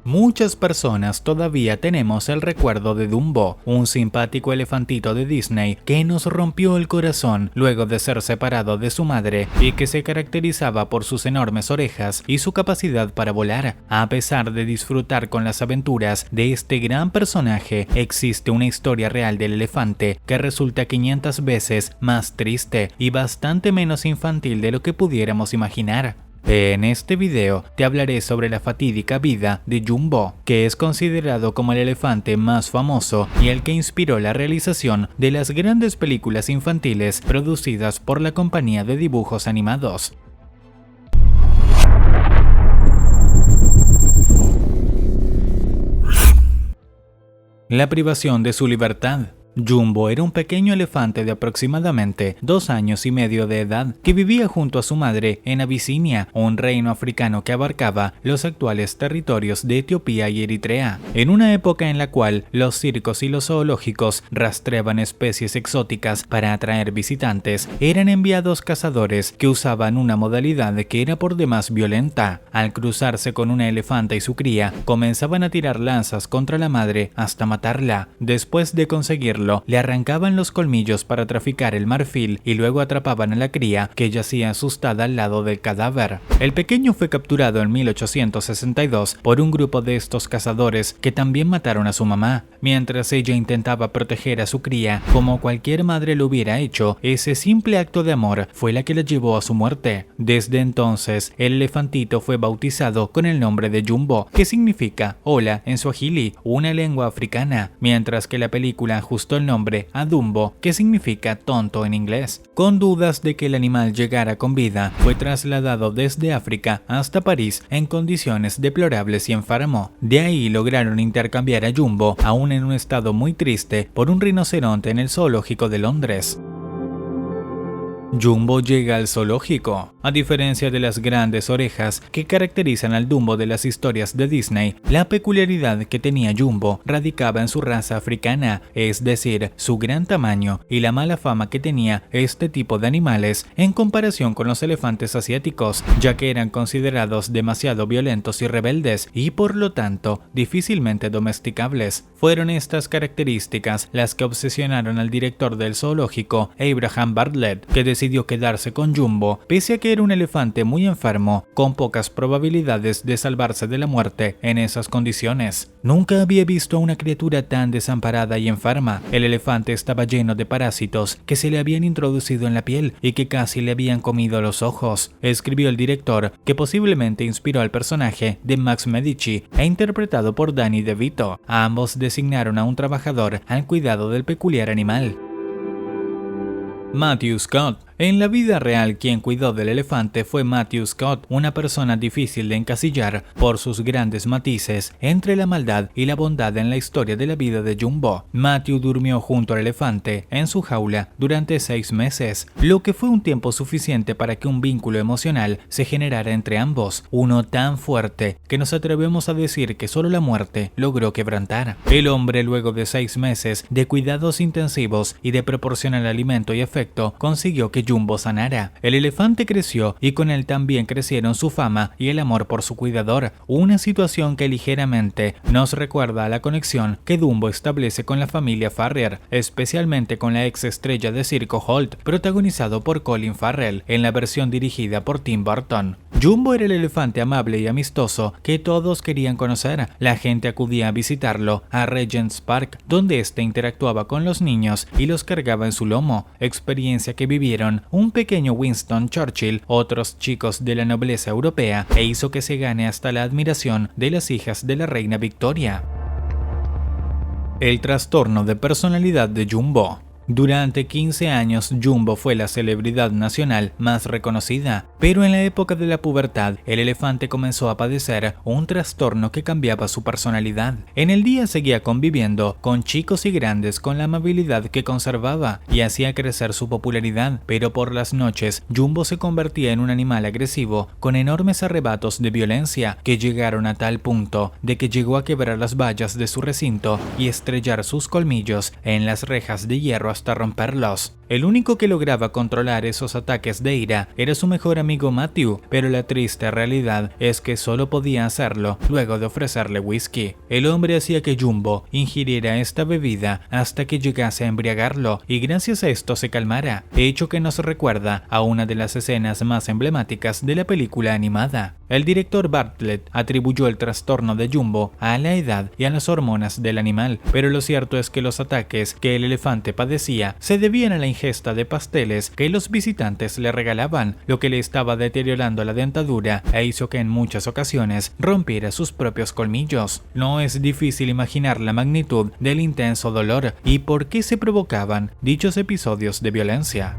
Muchas personas todavía tenemos el recuerdo de Dumbo, un simpático elefantito de Disney que nos rompió el corazón luego de ser separado de su madre y que se caracterizaba por sus enormes orejas y su capacidad para volar. A pesar de disfrutar con las aventuras de este gran personaje, existe una historia real del elefante que resulta 500 veces más triste y bastante menos infantil de lo que pudiéramos imaginar. En este video te hablaré sobre la fatídica vida de Jumbo, que es considerado como el elefante más famoso y el que inspiró la realización de las grandes películas infantiles producidas por la compañía de dibujos animados. La privación de su libertad. Jumbo era un pequeño elefante de aproximadamente 2 años y medio de edad que vivía junto a su madre en Abisinia, un reino africano que abarcaba los actuales territorios de Etiopía y Eritrea, en una época en la cual los circos y los zoológicos rastreaban especies exóticas para atraer visitantes. Eran enviados cazadores que usaban una modalidad que era por demás violenta. Al cruzarse con una elefanta y su cría, comenzaban a tirar lanzas contra la madre hasta matarla. Después de conseguirlo, le arrancaban los colmillos para traficar el marfil y luego atrapaban a la cría que yacía asustada al lado del cadáver. El pequeño fue capturado en 1862 por un grupo de estos cazadores que también mataron a su mamá. Mientras ella intentaba proteger a su cría como cualquier madre lo hubiera hecho, ese simple acto de amor fue la que la llevó a su muerte. Desde entonces, el elefantito fue bautizado con el nombre de Jumbo, que significa hola en suajili, una lengua africana, mientras que la película ajustó el nombre a Dumbo, que significa tonto en inglés. Con dudas de que el animal llegara con vida, fue trasladado desde África hasta París en condiciones deplorables y enfermo. De ahí lograron intercambiar a Jumbo, aún en un estado muy triste, por un rinoceronte en el zoológico de Londres. Jumbo llega al zoológico. A diferencia de las grandes orejas que caracterizan al Dumbo de las historias de Disney, la peculiaridad que tenía Jumbo radicaba en su raza africana, es decir, su gran tamaño y la mala fama que tenía este tipo de animales en comparación con los elefantes asiáticos, ya que eran considerados demasiado violentos y rebeldes y por lo tanto difícilmente domesticables. Fueron estas características las que obsesionaron al director del zoológico, Abraham Bartlett, que decidió quedarse con Jumbo, pese a que era un elefante muy enfermo, con pocas probabilidades de salvarse de la muerte en esas condiciones. Nunca había visto a una criatura tan desamparada y enferma. El elefante estaba lleno de parásitos que se le habían introducido en la piel y que casi le habían comido los ojos, escribió el director, que posiblemente inspiró al personaje de Max Medici e interpretado por Danny DeVito. Ambos designaron a un trabajador al cuidado del peculiar animal. Matthew Scott. En la vida real, quien cuidó del elefante fue Matthew Scott, una persona difícil de encasillar por sus grandes matices entre la maldad y la bondad en la historia de la vida de Jumbo. Matthew durmió junto al elefante en su jaula durante 6 meses, lo que fue un tiempo suficiente para que un vínculo emocional se generara entre ambos, uno tan fuerte que nos atrevemos a decir que solo la muerte logró quebrantar. El hombre, luego de 6 meses de cuidados intensivos y de proporcionar alimento y afecto, consiguió que Jumbo sanara. El elefante creció y con él también crecieron su fama y el amor por su cuidador, una situación que ligeramente nos recuerda a la conexión que Dumbo establece con la familia Farrier, especialmente con la ex estrella de circo Holt, protagonizado por Colin Farrell en la versión dirigida por Tim Burton. Jumbo era el elefante amable y amistoso que todos querían conocer. La gente acudía a visitarlo a Regent's Park, donde éste interactuaba con los niños y los cargaba en su lomo, experiencia que vivieron un pequeño Winston Churchill, otros chicos de la nobleza europea, e hizo que se gane hasta la admiración de las hijas de la reina Victoria. El trastorno de personalidad de Jumbo. Durante 15 años, Jumbo fue la celebridad nacional más reconocida, pero en la época de la pubertad, el elefante comenzó a padecer un trastorno que cambiaba su personalidad. En el día seguía conviviendo con chicos y grandes con la amabilidad que conservaba y hacía crecer su popularidad, pero por las noches, Jumbo se convertía en un animal agresivo con enormes arrebatos de violencia que llegaron a tal punto de que llegó a quebrar las vallas de su recinto y estrellar sus colmillos en las rejas de hierro hasta romperlos. El único que lograba controlar esos ataques de ira era su mejor amigo Matthew, pero la triste realidad es que solo podía hacerlo luego de ofrecerle whisky. El hombre hacía que Jumbo ingiriera esta bebida hasta que llegase a embriagarlo y gracias a esto se calmara, hecho que nos recuerda a una de las escenas más emblemáticas de la película animada. El director Bartlett atribuyó el trastorno de Jumbo a la edad y a las hormonas del animal, pero lo cierto es que los ataques que el elefante padecía se debían a la ingesta de pasteles que los visitantes le regalaban, lo que le estaba deteriorando la dentadura e hizo que en muchas ocasiones rompiera sus propios colmillos. No es difícil imaginar la magnitud del intenso dolor y por qué se provocaban dichos episodios de violencia.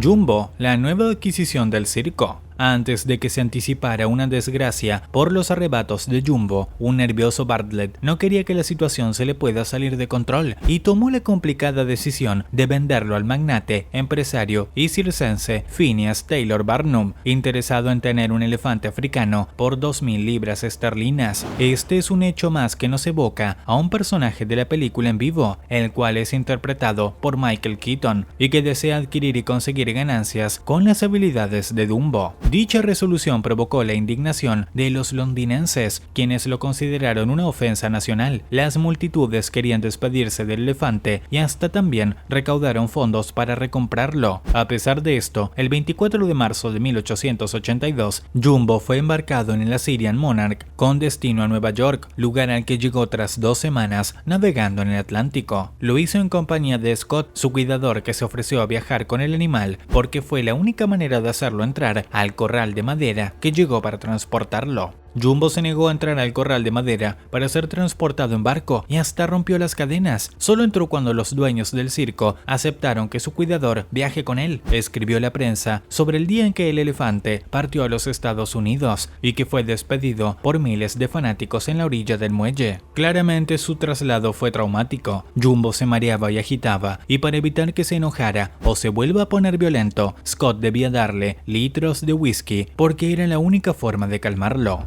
Jumbo, la nueva adquisición del circo. Antes de que se anticipara una desgracia por los arrebatos de Jumbo, un nervioso Bartlett no quería que la situación se le pueda salir de control y tomó la complicada decisión de venderlo al magnate, empresario y circense Phineas Taylor Barnum, interesado en tener un elefante africano por 2.000 libras esterlinas. Este es un hecho más que nos evoca a un personaje de la película en vivo, el cual es interpretado por Michael Keaton y que desea adquirir y conseguir ganancias con las habilidades de Dumbo. Dicha resolución provocó la indignación de los londinenses, quienes lo consideraron una ofensa nacional. Las multitudes querían despedirse del elefante y hasta también recaudaron fondos para recomprarlo. A pesar de esto, el 24 de marzo de 1882, Jumbo fue embarcado en el Assyrian Monarch con destino a Nueva York, lugar al que llegó tras 2 semanas navegando en el Atlántico. Lo hizo en compañía de Scott, su cuidador, que se ofreció a viajar con el animal porque fue la única manera de hacerlo entrar al corral de madera que llegó para transportarlo. Jumbo se negó a entrar al corral de madera para ser transportado en barco y hasta rompió las cadenas. Solo entró cuando los dueños del circo aceptaron que su cuidador viaje con él. Escribió la prensa sobre el día en que el elefante partió a los Estados Unidos y que fue despedido por miles de fanáticos en la orilla del muelle. Claramente su traslado fue traumático. Jumbo se mareaba y agitaba, y para evitar que se enojara o se vuelva a poner violento, Scott debía darle litros de whisky porque era la única forma de calmarlo.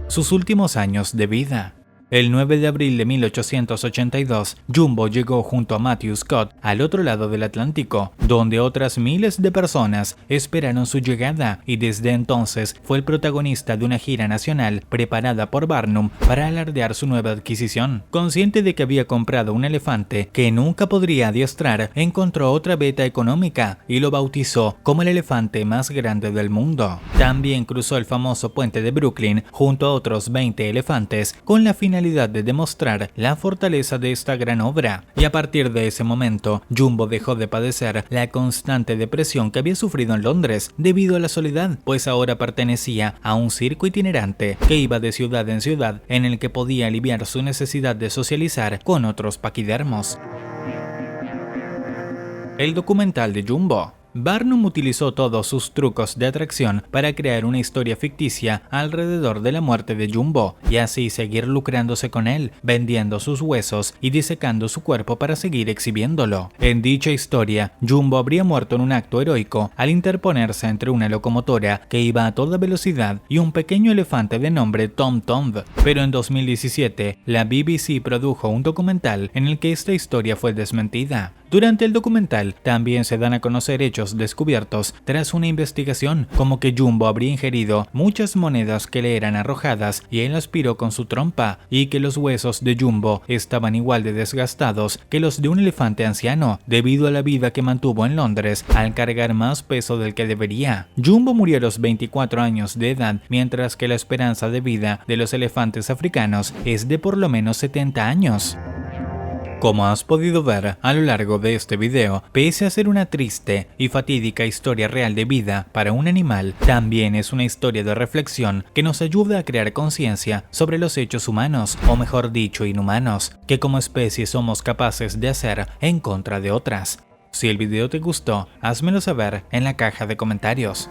Sus últimos años de vida. El 9 de abril de 1882, Jumbo llegó junto a Matthew Scott al otro lado del Atlántico, donde otras miles de personas esperaron su llegada, y desde entonces fue el protagonista de una gira nacional preparada por Barnum para alardear su nueva adquisición. Consciente de que había comprado un elefante que nunca podría adiestrar, encontró otra beta económica y lo bautizó como el elefante más grande del mundo. También cruzó el famoso puente de Brooklyn junto a otros 20 elefantes con la finalidad de demostrar la fortaleza de esta gran obra, y a partir de ese momento Jumbo dejó de padecer la constante depresión que había sufrido en Londres debido a la soledad, pues ahora pertenecía a un circo itinerante que iba de ciudad en ciudad, en el que podía aliviar su necesidad de socializar con otros paquidermos. El documental de Jumbo. Barnum utilizó todos sus trucos de atracción para crear una historia ficticia alrededor de la muerte de Jumbo y así seguir lucrándose con él, vendiendo sus huesos y disecando su cuerpo para seguir exhibiéndolo. En dicha historia, Jumbo habría muerto en un acto heroico al interponerse entre una locomotora que iba a toda velocidad y un pequeño elefante de nombre Tom Tom. Pero en 2017, la BBC produjo un documental en el que esta historia fue desmentida. Durante el documental también se dan a conocer hechos descubiertos tras una investigación, como que Jumbo habría ingerido muchas monedas que le eran arrojadas y él aspiró con su trompa, y que los huesos de Jumbo estaban igual de desgastados que los de un elefante anciano, debido a la vida que mantuvo en Londres al cargar más peso del que debería. Jumbo murió a los 24 años de edad, mientras que la esperanza de vida de los elefantes africanos es de por lo menos 70 años. Como has podido ver a lo largo de este video, pese a ser una triste y fatídica historia real de vida para un animal, también es una historia de reflexión que nos ayuda a crear conciencia sobre los hechos humanos, o mejor dicho, inhumanos, que como especie somos capaces de hacer en contra de otras. Si el video te gustó, házmelo saber en la caja de comentarios.